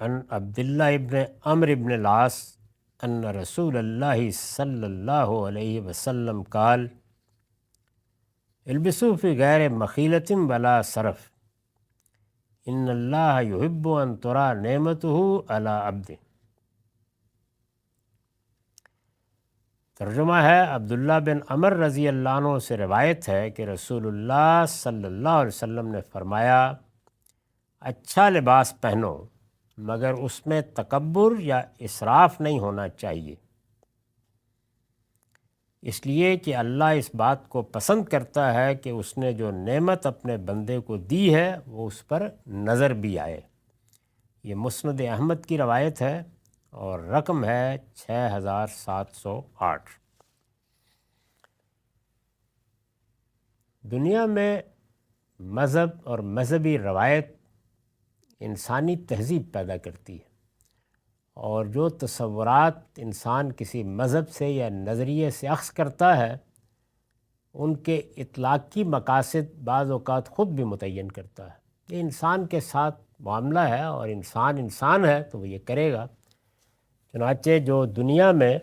عن عبداللہ ابن عمرو ابن العاص ان رسول اللہ صلی اللہ علیہ وسلم قال البسوا فی غیر مخیلۃ ولا صرف ان اللہ یحب ان ترى نعمتہ علی عبدہ۔ ترجمہ ہے، عبداللہ بن عمر رضی اللہ عنہ سے روایت ہے کہ رسول اللہ صلی اللہ علیہ وسلم نے فرمایا، اچھا لباس پہنو مگر اس میں تکبر یا اسراف نہیں ہونا چاہیے، اس لیے کہ اللہ اس بات کو پسند کرتا ہے کہ اس نے جو نعمت اپنے بندے کو دی ہے وہ اس پر نظر بھی آئے۔ یہ مسند احمد کی روایت ہے اور رقم ہے 6708۔ دنیا میں مذہب اور مذہبی روایت انسانی تہذیب پیدا کرتی ہے، اور جو تصورات انسان کسی مذہب سے یا نظریے سے اخذ کرتا ہے ان کے اطلاقی مقاصد بعض اوقات خود بھی متعین کرتا ہے۔ یہ انسان کے ساتھ معاملہ ہے اور انسان ہے تو وہ یہ کرے گا۔ چنانچہ جو دنیا میں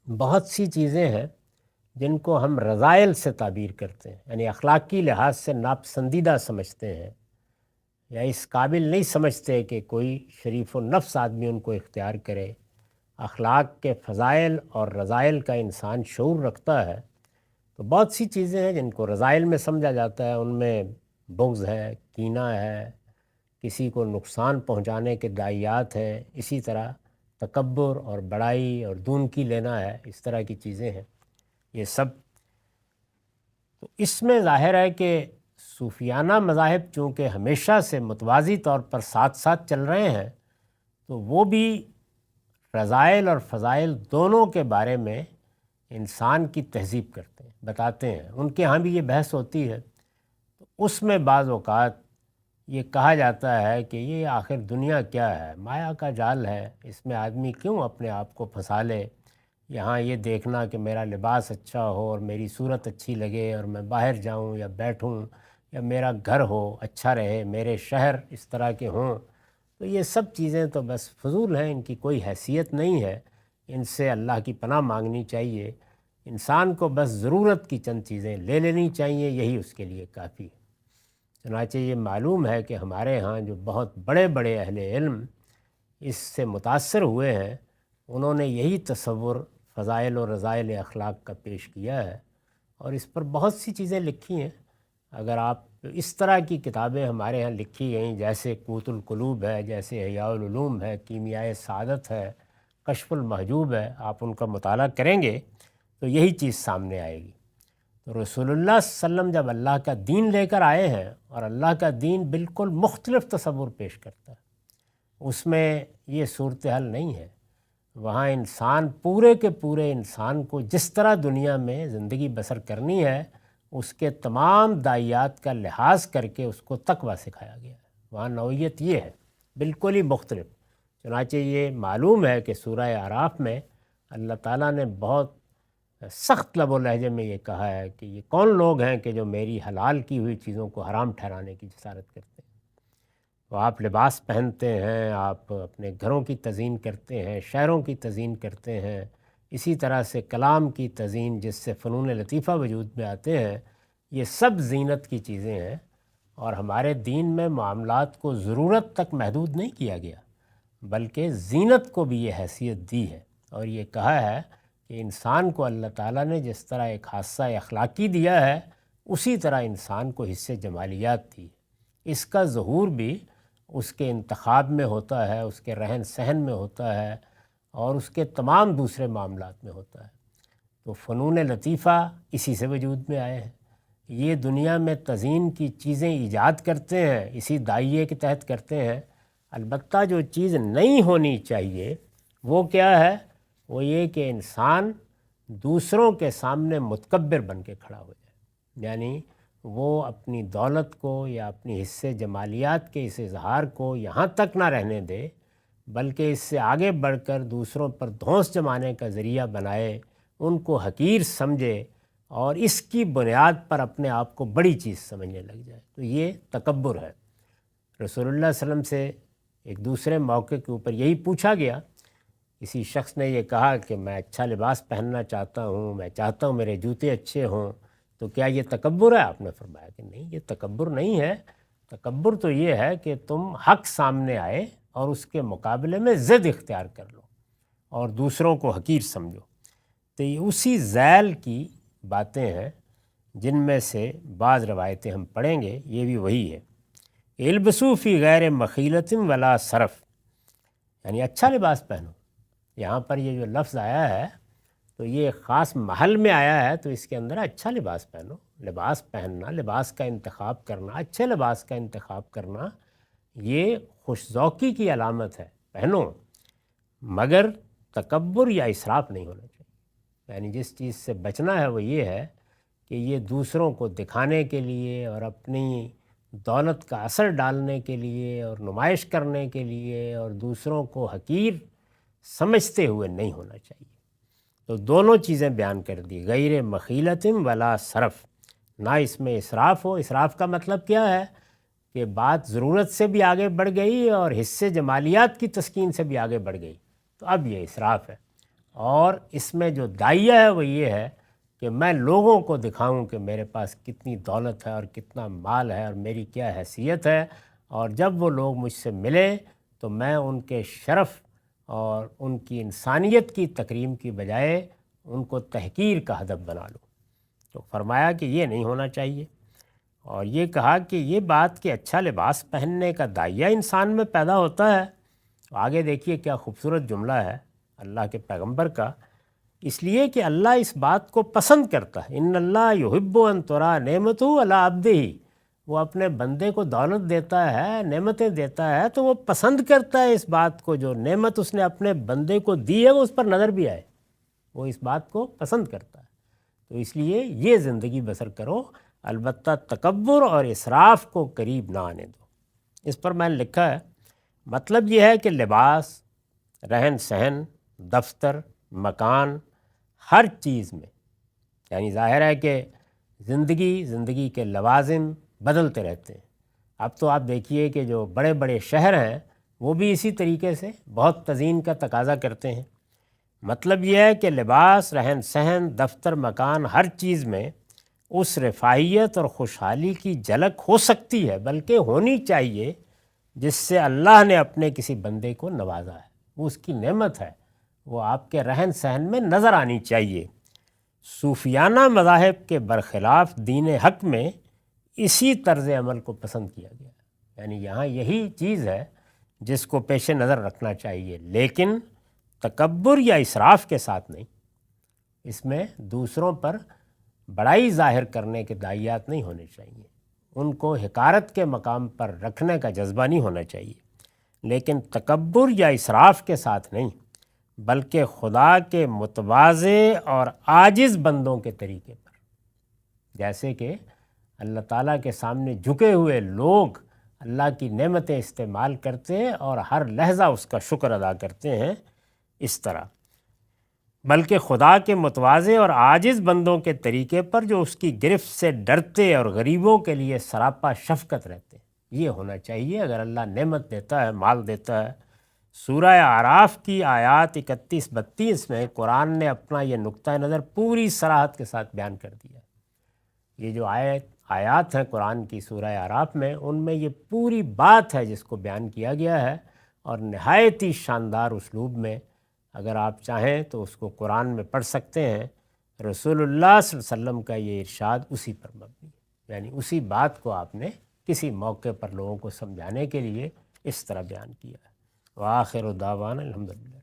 بہت سی چیزیں ہیں جن کو ہم رذائل سے تعبیر کرتے ہیں، یعنی اخلاقی لحاظ سے ناپسندیدہ سمجھتے ہیں یا اس قابل نہیں سمجھتے کہ کوئی شریف النفس آدمی ان کو اختیار کرے، اخلاق کے فضائل اور رذائل کا انسان شعور رکھتا ہے، تو بہت سی چیزیں ہیں جن کو رذائل میں سمجھا جاتا ہے۔ ان میں بغض ہے، کینہ ہے، کسی کو نقصان پہنچانے کے داعیات ہیں، اسی طرح تکبر اور بڑائی اور دون کی لینا ہے، اس طرح کی چیزیں ہیں یہ سب۔ تو اس میں ظاہر ہے کہ صوفیانہ مذاہب چونکہ ہمیشہ سے متوازی طور پر ساتھ ساتھ چل رہے ہیں، تو وہ بھی رذائل اور فضائل دونوں کے بارے میں انسان کی تہذیب کرتے ہیں، بتاتے ہیں۔ ان کے ہاں بھی یہ بحث ہوتی ہے، تو اس میں بعض اوقات یہ کہا جاتا ہے کہ یہ آخر دنیا کیا ہے، مایا کا جال ہے، اس میں آدمی کیوں اپنے آپ کو پھنسا لے۔ یہاں یہ دیکھنا کہ میرا لباس اچھا ہو اور میری صورت اچھی لگے اور میں باہر جاؤں یا بیٹھوں یا میرا گھر ہو اچھا رہے، میرے شہر اس طرح کے ہوں، تو یہ سب چیزیں تو بس فضول ہیں، ان کی کوئی حیثیت نہیں ہے، ان سے اللہ کی پناہ مانگنی چاہیے۔ انسان کو بس ضرورت کی چند چیزیں لے لینی چاہیے، یہی اس کے لیے کافی ہے۔ چنانچہ یہ معلوم ہے کہ ہمارے ہاں جو بہت بڑے بڑے اہل علم اس سے متاثر ہوئے ہیں، انہوں نے یہی تصور فضائل و رذائل اخلاق کا پیش کیا ہے، اور اس پر بہت سی چیزیں لکھی ہیں۔ اگر آپ اس طرح کی کتابیں ہمارے ہاں لکھی گئیں، جیسے قوت القلوب ہے، جیسے احیاء العلوم ہے، کیمیائے سعادت ہے، کشف المحجوب ہے، آپ ان کا مطالعہ کریں گے تو یہی چیز سامنے آئے گی۔ تو رسول اللہ صلی اللہ علیہ وسلم جب اللہ کا دین لے کر آئے ہیں، اور اللہ کا دین بالکل مختلف تصور پیش کرتا ہے، اس میں یہ صورتحال نہیں ہے۔ وہاں انسان پورے کے پورے انسان کو جس طرح دنیا میں زندگی بسر کرنی ہے، اس کے تمام داعیات کا لحاظ کر کے اس کو تقویٰ سکھایا گیا ہے۔ وہاں نوعیت یہ ہے، بالکل ہی مختلف۔ چنانچہ یہ معلوم ہے کہ سورہ اعراف میں اللہ تعالیٰ نے بہت سخت لب و لہجے میں یہ کہا ہے کہ یہ کون لوگ ہیں کہ جو میری حلال کی ہوئی چیزوں کو حرام ٹھہرانے کی جسارت کرتے ہیں۔ تو آپ لباس پہنتے ہیں، آپ اپنے گھروں کی تزئین کرتے ہیں، شہروں کی تزئین کرتے ہیں، اسی طرح سے کلام کی تزئین جس سے فنون لطیفہ وجود میں آتے ہیں، یہ سب زینت کی چیزیں ہیں، اور ہمارے دین میں معاملات کو ضرورت تک محدود نہیں کیا گیا، بلکہ زینت کو بھی یہ حیثیت دی ہے، اور یہ کہا ہے کہ انسان کو اللہ تعالیٰ نے جس طرح ایک حصہ اخلاقی دیا ہے، اسی طرح انسان کو حصے جمالیات دی۔ اس کا ظہور بھی اس کے انتخاب میں ہوتا ہے، اس کے رہن سہن میں ہوتا ہے، اور اس کے تمام دوسرے معاملات میں ہوتا ہے۔ تو فنون لطیفہ اسی سے وجود میں آئے ہیں۔ یہ دنیا میں تزئین کی چیزیں ایجاد کرتے ہیں، اسی داعیے کے تحت کرتے ہیں۔ البتہ جو چیز نہیں ہونی چاہیے وہ کیا ہے؟ وہ یہ کہ انسان دوسروں کے سامنے متکبر بن کے کھڑا ہو جائے، یعنی وہ اپنی دولت کو یا اپنی حصے جمالیات کے اس اظہار کو یہاں تک نہ رہنے دے، بلکہ اس سے آگے بڑھ کر دوسروں پر دھونس جمانے کا ذریعہ بنائے، ان کو حقیر سمجھے اور اس کی بنیاد پر اپنے آپ کو بڑی چیز سمجھنے لگ جائے، تو یہ تکبر ہے۔ رسول اللہ صلی اللہ علیہ وسلم سے ایک دوسرے موقع کے اوپر یہی پوچھا گیا، کسی شخص نے یہ کہا کہ میں اچھا لباس پہننا چاہتا ہوں، میں چاہتا ہوں میرے جوتے اچھے ہوں، تو کیا یہ تکبر ہے؟ آپ نے فرمایا کہ نہیں، یہ تکبر نہیں ہے، تکبر تو یہ ہے کہ تم حق سامنے آئے اور اس کے مقابلے میں ضد اختیار کر لو اور دوسروں کو حقیر سمجھو۔ تو یہ اسی ذیل کی باتیں ہیں جن میں سے بعض روایتیں ہم پڑھیں گے، یہ بھی وہی ہے۔ البسوا فی غیر مخیلۃ ولا صرف، یعنی اچھا لباس پہنو۔ یہاں پر یہ جو لفظ آیا ہے تو یہ خاص محل میں آیا ہے، تو اس کے اندر اچھا لباس پہنو۔ لباس پہننا، لباس کا انتخاب کرنا، اچھے لباس کا انتخاب کرنا، یہ خوش ذوقی کی علامت ہے، پہنو، مگر تکبر یا اسراف نہیں ہونا چاہیے۔ یعنی جس چیز سے بچنا ہے وہ یہ ہے کہ یہ دوسروں کو دکھانے کے لیے اور اپنی دولت کا اثر ڈالنے کے لیے اور نمائش کرنے کے لیے اور دوسروں کو حقیر سمجھتے ہوئے نہیں ہونا چاہیے۔ تو دونوں چیزیں بیان کر دی، غیر مخیلۃ ولا صرف، نہ اس میں اسراف ہو۔ اسراف کا مطلب کیا ہے کہ بات ضرورت سے بھی آگے بڑھ گئی اور حصے جمالیات کی تسکین سے بھی آگے بڑھ گئی، تو اب یہ اسراف ہے۔ اور اس میں جو داعیہ ہے وہ یہ ہے کہ میں لوگوں کو دکھاؤں کہ میرے پاس کتنی دولت ہے اور کتنا مال ہے اور میری کیا حیثیت ہے، اور جب وہ لوگ مجھ سے ملیں تو میں ان کے شرف اور ان کی انسانیت کی تکریم کی بجائے ان کو تحقیر کا ہدف بنا لوں۔ تو فرمایا کہ یہ نہیں ہونا چاہیے، اور یہ کہا کہ یہ بات کہ اچھا لباس پہننے کا داعیہ انسان میں پیدا ہوتا ہے۔ آگے دیکھیے کیا خوبصورت جملہ ہے اللہ کے پیغمبر کا، اس لیے کہ اللہ اس بات کو پسند کرتا ہے، ان اللہ یحب ان ترا نعمتہ علی عبدہ، وہ اپنے بندے کو دولت دیتا ہے، نعمتیں دیتا ہے، تو وہ پسند کرتا ہے اس بات کو، جو نعمت اس نے اپنے بندے کو دی ہے وہ اس پر نظر بھی آئے، وہ اس بات کو پسند کرتا ہے۔ تو اس لیے یہ زندگی بسر کرو، البتہ تکبر اور اسراف کو قریب نہ آنے دو۔ اس پر میں نے لکھا ہے، مطلب یہ ہے کہ لباس، رہن سہن، دفتر، مکان، ہر چیز میں، یعنی ظاہر ہے کہ زندگی کے لوازم بدلتے رہتے ہیں۔ اب تو آپ دیکھیے کہ جو بڑے بڑے شہر ہیں وہ بھی اسی طریقے سے بہت تزئین کا تقاضا کرتے ہیں۔ مطلب یہ ہے کہ لباس، رہن سہن، دفتر، مکان، ہر چیز میں اس رفاہیت اور خوشحالی کی جھلک ہو سکتی ہے، بلکہ ہونی چاہیے، جس سے اللہ نے اپنے کسی بندے کو نوازا ہے، وہ اس کی نعمت ہے، وہ آپ کے رہن سہن میں نظر آنی چاہیے۔ صوفیانہ مذاہب کے برخلاف دین حق میں اسی طرز عمل کو پسند کیا گیا ہے، یعنی یہاں یہی چیز ہے جس کو پیش نظر رکھنا چاہیے، لیکن تکبر یا اسراف کے ساتھ نہیں۔ اس میں دوسروں پر بڑائی ظاہر کرنے کے داعیات نہیں ہونے چاہیے، ان کو حقارت کے مقام پر رکھنے کا جذبہ نہیں ہونا چاہیے، لیکن تکبر یا اسراف کے ساتھ نہیں، بلکہ خدا کے متواضع اور عاجز بندوں کے طریقے پر، جیسے کہ اللہ تعالیٰ کے سامنے جھکے ہوئے لوگ اللہ کی نعمتیں استعمال کرتے اور ہر لحظہ اس کا شکر ادا کرتے ہیں، اس طرح، بلکہ خدا کے متواضع اور عاجز بندوں کے طریقے پر جو اس کی گرفت سے ڈرتے اور غریبوں کے لیے سراپا شفقت رہتے، یہ ہونا چاہیے اگر اللہ نعمت دیتا ہے، مال دیتا ہے۔ سورہ اعراف کی آیات 31-32 میں قرآن نے اپنا یہ نقطہ نظر پوری صراحت کے ساتھ بیان کر دیا۔ یہ جو آیات ہیں قرآن کی سورہ اعراف میں، ان میں یہ پوری بات ہے جس کو بیان کیا گیا ہے، اور نہایت ہی شاندار اسلوب میں، اگر آپ چاہیں تو اس کو قرآن میں پڑھ سکتے ہیں۔ رسول اللہ صلی اللہ علیہ وسلم کا یہ ارشاد اسی پر مبنی ہے، یعنی اسی بات کو آپ نے کسی موقع پر لوگوں کو سمجھانے کے لیے اس طرح بیان کیا ہے۔ وآخر دعوانا الحمدللہ۔